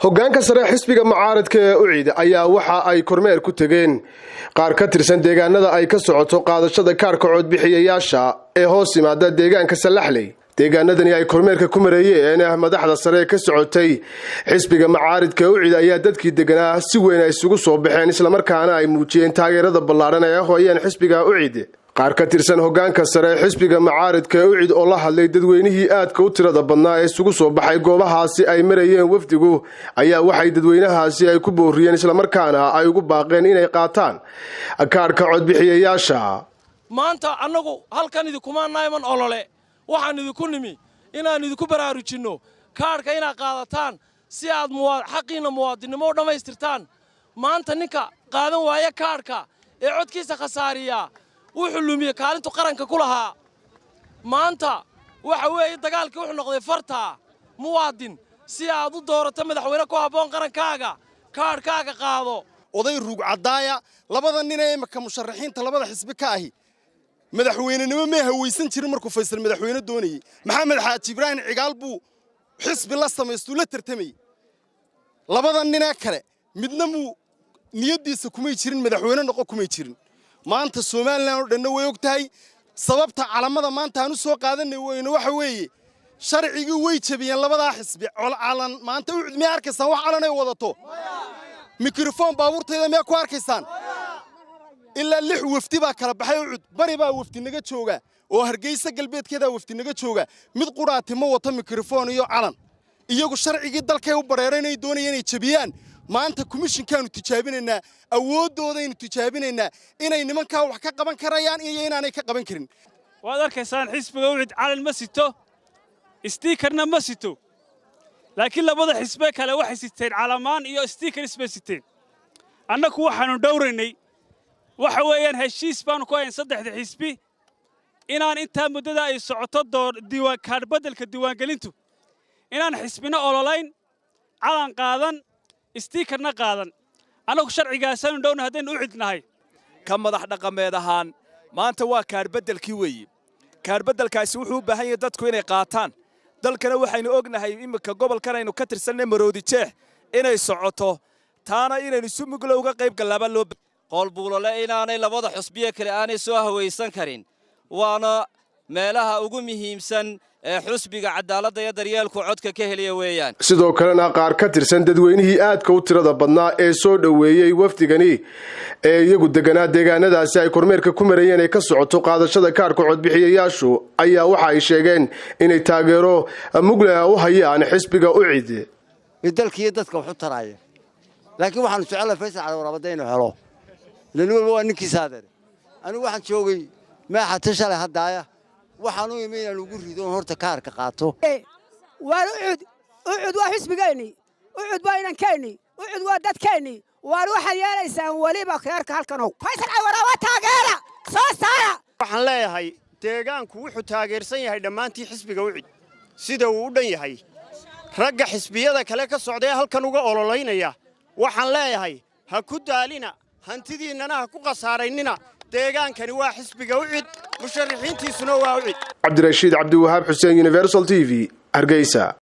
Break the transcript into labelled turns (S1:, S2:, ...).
S1: hoggaanka sare xisbiga mucaaradka ee UCID ayaa waxa ay kormeer ku tageen qaar ka tirsan deegaanada ay ka socoto qaadashada kaarka codbixiyayaasha ee hoos yimaada deegaanka Salaxley. deegaanadani ay kormeerka ku mareeyeen madaxda sare ka socotay xisbiga mucaaradka UCID ayaa dadkii deganaa si weyn ay isugu soo baxeen isla markaana ay muujiyeen taageerada ballaaran ee hooyeen xisbiga UCID. qaar ka tirsan hoggaanka sare xisbiga mucaaradka UCID oo la hadlay dadweynihii aadka u tirada badnaa ee isugu soo baxay goobahaasi ay marayeen wafdigu ayaa waxay dadweynahaasi ay ku booriyeen isla markaana ay ugu baaqeen inay qaataan kaarka codbixiyayaasha.
S2: maanta annagu halkan idinku nayman olole waxaan idinku nimi inaan idinku baraarujinno kaarka inaad qaadataan si aad xaqiina muwaadinimo u dhamaystirtaan. maanta ninka qaadan waaya kaarka ee codkiisa khasaariya wuxuu lumiye kaalintu qaranka ku lahaa. maanta waxa weeye dagaalkii wuxuu noqday farta muwaadin si aad u doorato madaxweyne ku habboon qarankaaga kaarkaaga qaado.
S3: oday ruug cadaaya labada nin ee imka musharaxiinta labada xisbi ka ahi madaxweynenimo ma hawaysan jirin markuu Faysal madaxweyne doonayay. maxamed xaaji ibraahim cigaal buu xisbi la sameystay la tartamay. labada nin ee kale midna muu niyadiisa kumay jirin madaxweyne noqon kumay jirin. maanta Soomaaliland oo dhan way ogtahay sababta calamada maanta aanu soo qaadanay weyna waxa weeye sharcigu way jabiyeen labada xisbi calan maanta u cudmi arkaysan wax calan ay wadato mikrofon baabuurteeda ma ku arkaysaan ilaa 6 wafdi baa kala baxay cud bari baa wafdi naga jooga oo Hargeysa galbeedkeeda wafdi naga jooga mid quraati ma wato mikrofon iyo calan iyagu sharcigii dalkay u bareeranay doonayeen inay jabiyaan. maanta komishinkaanu tijaabinaynaa awoodoodaaynu tijaabinaynaa inay nimanka wax ka qaban karayaan iyo inaanay ka qaban karin.
S4: waad arkaysaan xisbiga UCID calan ma sito stiikarna ma sito laakiin labada xisbe kale waxay siteen calamaan iyo stiikar isba siteen. annagu waxaanu dhowraynay waxa weeyaan heshiis baan ku hayn saddexda xisbi inaan inta muddada ay socoto diiwaan kaar bedelka diiwaangelintu inaan xisbina ololayn calan qaadan stiikarna qaadan. anagu sharcigaasanu dhowna hadeen u cidnahay
S5: ka madax dhaqameed ahaan maanta waa kaar bedelkii weeye. kaar bedelkaasi wuxuu u baahan yahay dadku inay qaataan. dalkana waxaynu ognahay imika gobolkan aynu ka tirsanay Maroodi Jeex inay socoto taana inaynu sumuglo uga qayb galaaba loo
S6: qolbuulole inaanay labada xusbiye kale aanay soo hawaysan karin waana meelaha ugu muhiimsan ee xusbiga cadaaladda iyo daryeelku codka ka heliya weeyaan.
S1: sidoo kalena qaar ka tirsan dadweynihii aadka u tirada badnaa ee soo dhaweeyay wafdigani ee iyagu deganaa deegaanadaasi ay kormeerka ku marayeen ee ka socoto qaadashada kaarka codbixiyayaashu ayaa waxa ay sheegeen inay taageero mugle u hayaan xisbiga UCID.
S7: dalkii dadka wuxuu taraayay laakiin waxaan jecelahay Faysal cali warabadayno helo lanu waa ninkii saadeer anigu waxaan joogay ma xataa shalay hadaaya waxaan u iimayna lagu rido horta kaarka qaato.
S8: waa UCID waa xisbigeeni UCID waa inankeeni UCID waa dadkeeni waa waxa yeelaysan waliba kaarka halkan oo Faysal cali waraba taageera soo saara.
S9: waxaan leeyahay deegaanku wuxuu taageersan yahay dhamaantii xisbiga UCID sida uu u dhan yahay. ragga xisbiyada kale ka socday halkan uga ololeynaya waxaan leeyahay ha ku daalina hantidiinana ha ku qasaaraynina deegaankani waa xisbiga UCID musharaxiintiisuna waa UCID.
S1: Cabdirashiid Cabdiwahaab Xuseen Universal TV Hargeysa.